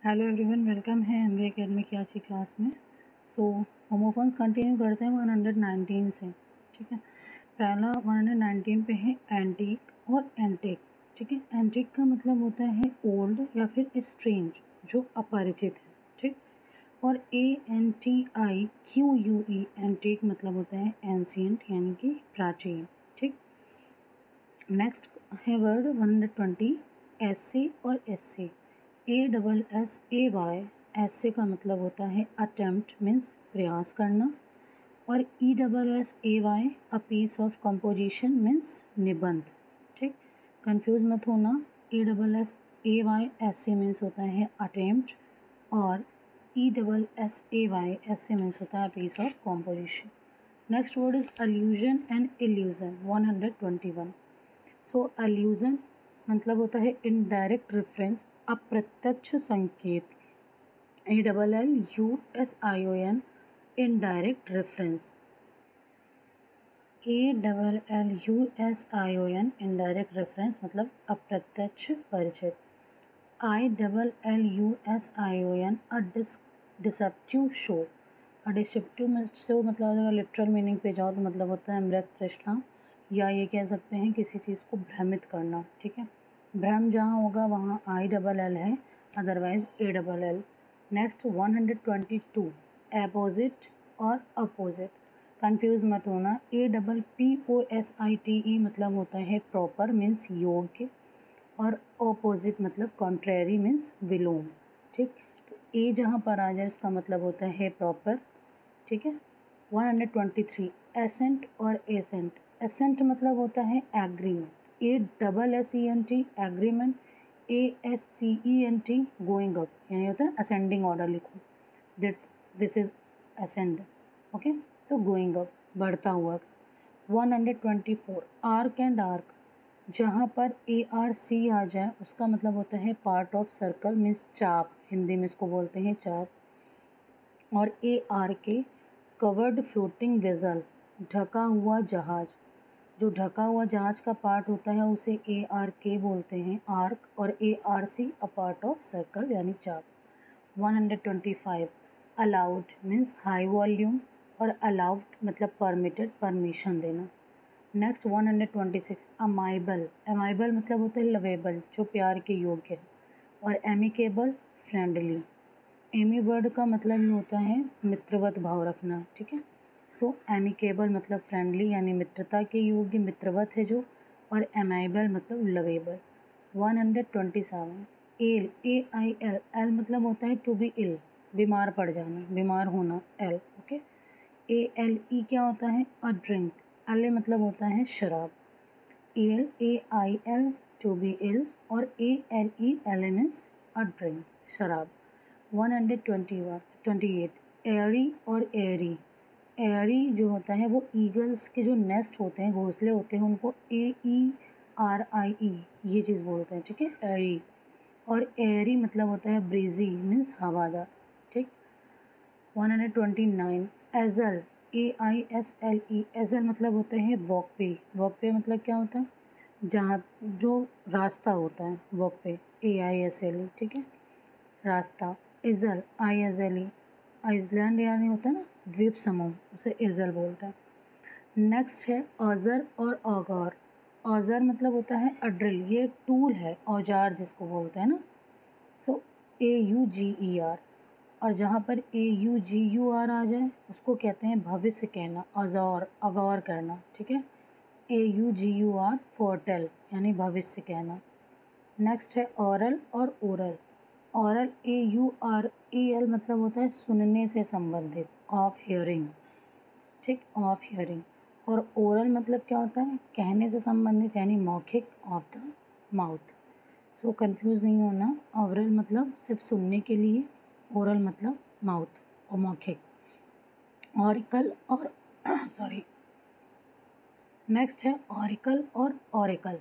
Hello everyone, welcome है Amway academy की आज की क्लास में। सो होमोफोन्स कंटिन्यू करते हैं 119 से। ठीक है, पहला 119 पे है एंटीक और एंटिक। ठीक है, एंटिक का मतलब होता है ओल्ड या फिर स्ट्रेंज, जो अपरिचित है। ठीक, और ANTIQUE एंटीक मतलब होता है एंशिएंट यानी कि प्राचीन। ठीक, नेक्स्ट है वर्ड 120 एसे और एसे। ASSAY, ऐसे का मतलब होता है अटेम्प्ट मीन्स प्रयास करना, और ESSAY a piece of composition means निबंध। ठीक, कंफ्यूज मत होना। ASSAY ऐसे मीन्स होता है अटेम्प्ट, और ESSAY ऐसे मीन्स होता है piece of composition. Next word is allusion and illusion 121। So allusion मतलब होता है इनडायरेक्ट रेफरेंस, अप्रत्यक्ष संकेत। ALLUSION indirect reference. ALLUSION indirect reference मतलब अप्रत्यक्ष परिचित। ILLUSION a deceptive show. Deceptive show मतलब अगर लिटरल मीनिंग पे जाओ तो मतलब होता है मृत तृष्णा, या ये कह सकते हैं किसी चीज़ को भ्रमित करना। ठीक है, भ्रम जहाँ होगा वहाँ ILL है, अदरवाइज ALL। नेक्स्ट 122 अपोजिट और अपोजिट। कंफ्यूज मत होना। APPOSITE मतलब होता है प्रॉपर मीन्स योग्य, और ऑपोजिट मतलब कॉन्ट्रेरी मीन्स विलोम। ठीक, तो ए जहाँ पर आ जाए उसका मतलब होता है प्रॉपर। ठीक है, 123 एसेंट और एसेंट। एसेंट मतलब होता है agreement. ASSENT agreement. ASCENT going up, यानी होता है असेंडिंग ऑर्डर लिखो, दिस इज असेंड। ओके, तो गोइंग अप बढ़ता हुआ। 124 आर्क एंड आर्क। जहाँ पर ARC आ जाए उसका मतलब होता है पार्ट ऑफ सर्कल मीन्स चाप, हिंदी में इसको बोलते हैं चाप। और ARK कवर्ड फ्लोटिंग वेसल, ढका हुआ जहाज। जो ढका हुआ जहाज का पार्ट होता है उसे ARK बोलते हैं आर्क, और ARC a part of circle यानी चाप। 125 अलाउड मीन्स हाई वॉल्यूम, और अलाउड मतलब परमिटेड, परमिशन देना। नेक्स्ट 126 अमाइबल। अमाइबल मतलब होता है लवेबल, जो प्यार के योग्य है, और एमिकेबल फ्रेंडली। एमी वर्ड का मतलब ही होता है मित्रवत भाव रखना। ठीक है, सो एमिकेबल मतलब फ्रेंडली यानी मित्रता के योग्य, मित्रवत है जो, और एमाइबल मतलब लवेबल। 127 एल AIL, एल मतलब होता है टू बी इल, बीमार पड़ जाना, बीमार होना, एल। ओके, ALE क्या होता है अ ड्रिंक। एल मतलब होता है शराब। AIL टू बी इल, और ALE मीन्स अ ड्रिंक, शराब। 128 एयरी और एयरी। एयरी जो होता है वो ईगल्स के जो नेस्ट होते हैं, घोंसले होते हैं, उनको AERIE ये चीज़ बोलते हैं। ठीक है, एयरी। और एयरी मतलब होता है ब्रीजी मीन्स हवादार। ठीक, 129 एजल AISLE। एजल मतलब होता है वॉकवे। वॉकवे मतलब क्या होता है, जहाँ जो रास्ता होता है, वॉकवे AISLE। ठीक है, रास्ता। इज़ल ISLE, आइसलैंड यानी होता है ना द्वीप समूह, उसे इज़ल बोलते हैं। नेक्स्ट है औज़र और औगार। औज़र मतलब होता है अड्रिल, ये एक टूल है, औजार जिसको बोलते हैं ना। सो AUGER, और जहाँ पर AUGUR आ जाए उसको कहते हैं भविष्य कहना, औज़ार, अगौर करना। ठीक है, AUGUR फोरटेल यानी भविष्य कहना। नेक्स्ट है औरल और ओरल। औरल AURAL मतलब होता है सुनने से संबंधित, ऑफ हियरिंग। ठीक, ऑफ हियरिंग। और ओरल मतलब क्या होता है, कहने से संबंधित यानी मौखिक, of the mouth. So confuse नहीं होना, ओरल मतलब सिर्फ सुनने के लिए, ओरल मतलब माउथ और मौखिक। ऑरिकल और सॉरी, नेक्स्ट है ऑरिकल और ऑरिकल।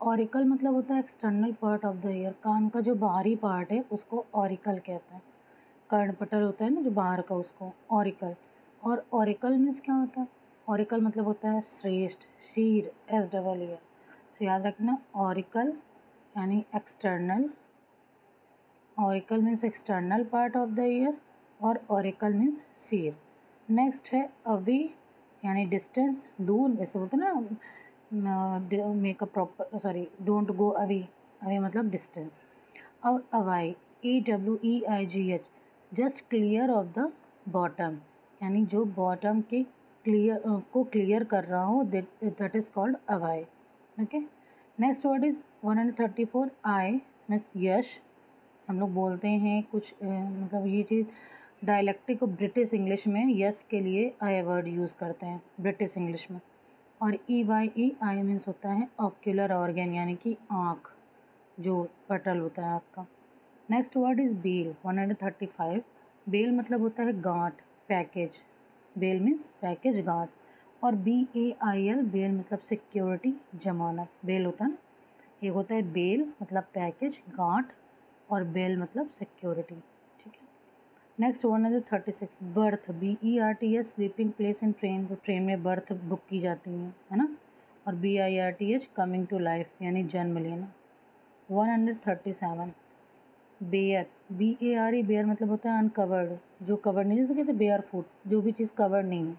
ऑरिकल मतलब होता है external part of the ear, कान का जो बाहरी पार्ट है उसको ऑरिकल कहते हैं। कर्णपटल होता है ना जो बाहर का, उसको ऑरिकल। और ऑरिकल मीन्स क्या होता है, ऑरिकल मतलब होता है श्रेष्ठ, शीर, SEER। सो याद रखना, ऑरिकल यानी external, auricle means external part of the ear और ऑरिकल मीन्स सीर। नेक्स्ट है अवे यानी डिस्टेंस, दूर, जैसे बोलते हैं ना make a proper sorry don't go away, away मतलब डिस्टेंस। और aweigh AWEIGH just clear of the bottom, यानी जो बॉटम के क्लियर कर रहा हो that is called aweigh. Okay, next word is 134 aye means yes. हम लोग बोलते हैं कुछ मतलब ये चीज़ डायलेक्टिक और ब्रिटिश इंग्लिश में यस के लिए आई वर्ड यूज़ करते हैं ब्रिटिश इंग्लिश में। और EYEI मीन्स होता है ऑक्यूलर ऑर्गन यानी कि आँख, जो पटल होता है आँख का। Next word is bell 135। Bell मतलब होता है गांठ, पैकेज। बेल मीन्स पैकेज, गांठ। और BAIL बेल मतलब सिक्योरिटी, जमानत। बेल होता है ना, एक होता है बेल मतलब पैकेज, गांठ, और बेल मतलब सिक्योरिटी। ठीक है, next 136 birth BERTH sleeping place in train, तो ट्रेन में बर्थ बुक की जाती है ना। और BIRTH कमिंग टू लाइफ यानी जन्म लेना। 137 बेयर BARE बेयर मतलब होता है अनकवर्ड, जो कवर्ड नहीं, जैसे कहते बेयर फुट, जो भी चीज़ कवर्ड नहीं है।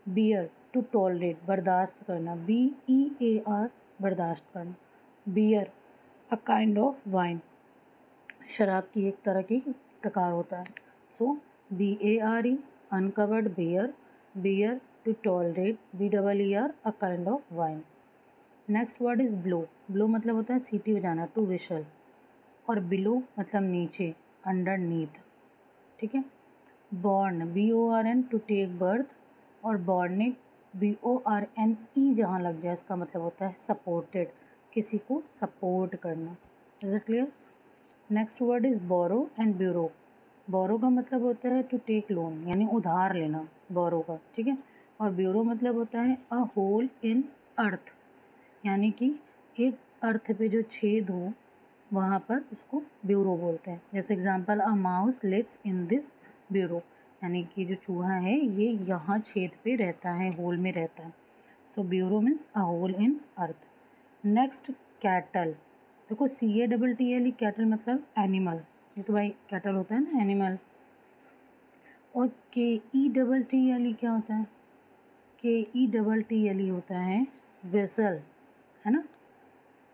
बियर टू टॉलरेट बर्दाश्त करना, BEAR बर्दाश्त करना। Bear a kind of wine, शराब की एक तरह की प्रकार होता है। So BARE uncovered bare, bear to tolerate BEER a kind of wine. Next word is below. Below मतलब होता है सीटी बजाना, टू विशल। और बिलो मतलब नीचे, अंडरनीथ। ठीक है, born BORN to take birth, और बॉर्नेट BORNE जहाँ लग जाए इसका मतलब होता है सपोर्टेड, किसी को सपोर्ट करना। Is it clear? Next word is borrow and burrow. Borrow का मतलब होता है टू टेक लोन यानी उधार लेना, बोरो का। ठीक है, और ब्यूरो मतलब होता है अ होल इन अर्थ, यानी कि एक अर्थ पे जो छेद हो वहाँ पर उसको ब्यूरो बोलते हैं। जैसे example a mouse lives in this burrow, यानी कि जो चूहा है ये यहाँ छेद पे रहता है, होल में रहता है। So burrow means a hole in earth. Next cattle, देखो CATTLE कैटल मतलब एनिमल, ये तो भाई कैटल होता है ना, एनिमल। और KETTLE क्या होता है? KETTLE होता है वेसल, है ना।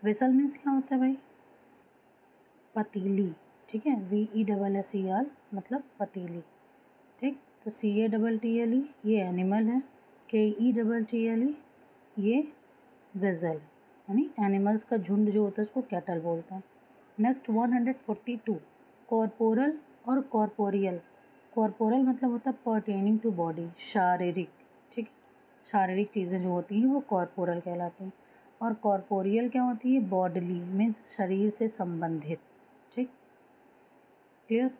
वेसल मीन्स क्या होता है भाई? पतीली। ठीक है, VESSEL मतलब पतीली। ठीक, तो CATTLE ये एनिमल है, KETTLE ये वेजल, यानी एनिमल्स का झुंड जो होता है उसको कैटल बोलते हैं। नेक्स्ट 142 कॉर्पोरल और कॉर्पोरियल। कॉर्पोरल मतलब होता है पर्टेनिंग टू बॉडी, शारीरिक। ठीक है, शारीरिक चीज़ें जो होती हैं वो कॉर्पोरल कहलाती हैं। और कॉर्पोरियल क्या होती है? बॉडली मीन्स शरीर से संबंधित। ठीक, क्लियर।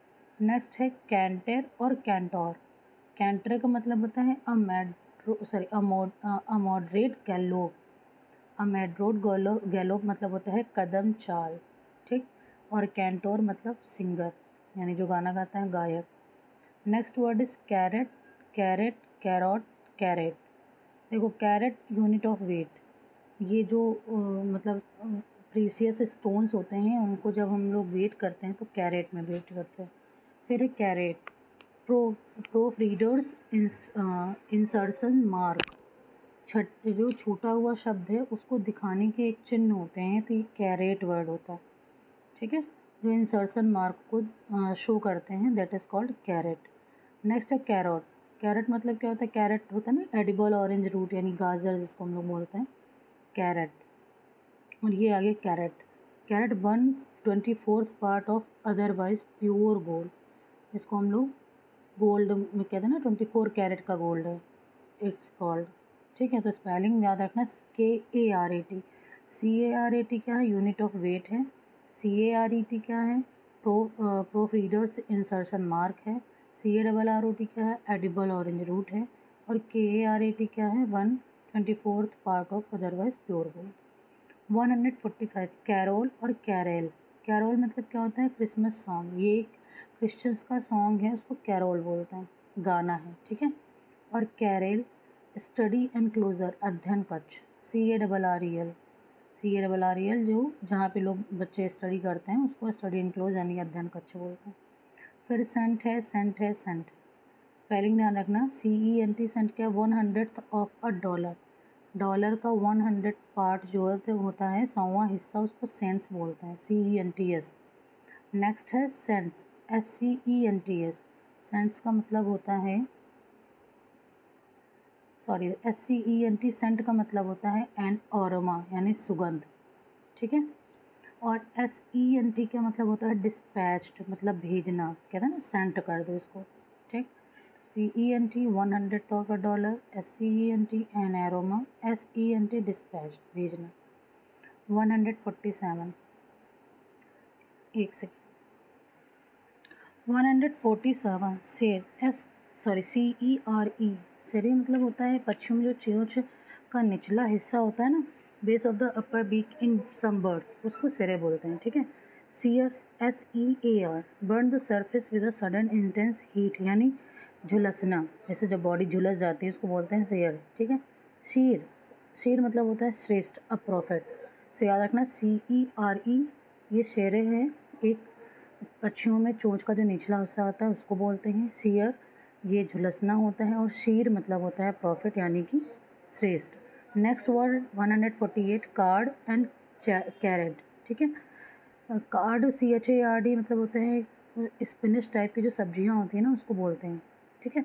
नेक्स्ट है कैंटर और कैंटोर। कैंटर का मतलब होता है अ मॉडरेट गैलोप। अ मॉडरेट गैलोप मतलब होता है कदम चाल। ठीक, और कैंटोर मतलब सिंगर, यानी जो गाना गाता है, गायक। Next word is carat. Carat, carrot, carat. देखो कैरेट यूनिट ऑफ वेट, ये जो मतलब प्रीसियस स्टोन्स होते हैं उनको जब हम लोग वेट करते हैं तो कैरेट में वेट करते हैं। फिर है caret proof readers insertion mark, जो छूटा हुआ शब्द है उसको दिखाने के एक चिन्ह होते हैं, तो ये कैरेट वर्ड होता है। ठीक है, जो इंसर्शन मार्क को शो करते हैं that is called caret. Next है कैरोट। कैरेट मतलब क्या होता है? कैरेट होता है ना एडिबल ऑरेंज रूट, यानी गाजर जिसको हम लोग बोलते हैं, कैरेट। और ये आगे caret. Caret 1/24 part of otherwise pure gold, इसको हम लोग गोल्ड में कहते हैं ना, 24 कैरेट का गोल्ड है, इट्स कॉल्ड। ठीक है, तो स्पेलिंग याद रखना, KARAT। CARAT क्या है? यूनिट ऑफ वेट है। CARET क्या है? प्रूफ रीडर्स इंसर्शन मार्क है। CARROT क्या है? एडिबल ऑरेंज रूट है। और KARAT क्या है? 1/24 part of otherwise pure gold. 145 carol और कैरेल। कैरोल मतलब क्या होता है? क्रिसमस सॉन्ग, ये एक क्रिश्चियंस का सॉन्ग है, उसको कैरोल बोलते हैं, गाना है। ठीक है, और कैरेल स्टडी एंड क्लोजर, अध्ययन कक्ष, CARREL। CARREL जो जहाँ पे लोग बच्चे स्टडी करते हैं उसको स्टडी इनक्लोज यानी अध्ययन कक्ष बोलते हैं। फिर सेंट है, स्पेलिंग ध्यान रखना, CENT, सेंट क्या, 100th of a dollar. Dollar का 100 पार्ट जो होता है 100वां हिस्सा, उसको सेंट्स बोलते हैं, CENTS। नेक्स्ट है सेंट्स, SCENTS। सेंट्स का मतलब होता है SCENT, सेंट का मतलब होता है एन अरोमा यानी सुगंध, ठीक है। और SENT का मतलब होता है डिस्पैच्ड, मतलब भेजना, कहते हैं ना सेंट कर दो इसको, ठीक। CENT 100th of a dollar, SCENT an aroma, SENT dispatched, भेजना। 147, एक सेकेंड, 147 सेर, CERE, सेरे मतलब होता है पक्षियों में जो चोंच का निचला हिस्सा होता है ना, base of the upper beak in some birds, उसको सेरे बोलते हैं, ठीक है। Sear, SEAR, burn the surface with a sudden intense heat, यानी झुलसना, जैसे जब बॉडी झुलस जाती है उसको बोलते हैं सेयर, ठीक है। शीर मतलब होता है श्रेष्ठ, अ प्रॉफिट। सो याद रखना CERE ये शेरे है, एक पक्षियों में चोंच का जो निचला हिस्सा होता है उसको बोलते हैं सीयर, ये झुलसना होता है, और शीर मतलब होता है प्रॉफिट यानी कि श्रेष्ठ। Next word 148 card and carrot, ठीक है। कार्ड CHARD मतलब होता है स्पिनिश टाइप की जो सब्जियां होती हैं ना उसको बोलते हैं, ठीक है।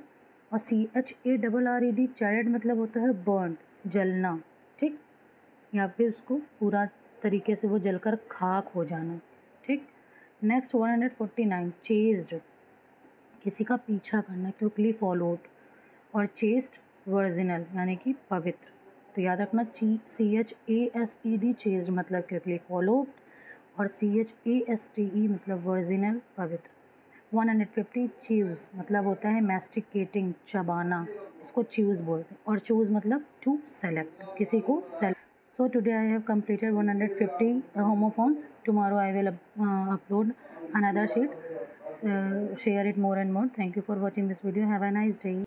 और CHARRED चैरेट मतलब होता है बर्न, जलना, ठीक। यहाँ पे उसको पूरा तरीके से वो जलकर खाक हो जाना, ठीक। नेक्स्ट 149 चेस्ड, किसी का पीछा करना, क्विकली फॉलोड। और चेस्ट वर्जिनल यानी कि पवित्र। तो याद रखना CHASED चेस्ड मतलब क्विकली फॉलोड, और CHASTE मतलब वर्जिनल, पवित्र। 150 च्यूज़ मतलब होता है मैस्टिकेटिंग, चबाना, इसको च्यूज़ बोलते हैं। और चूज़ मतलब टू सेलेक्ट, किसी को select. So today I have completed 150 homophones. Tomorrow I will upload another sheet. Share it more and more. Thank you for watching this video. Have a nice day.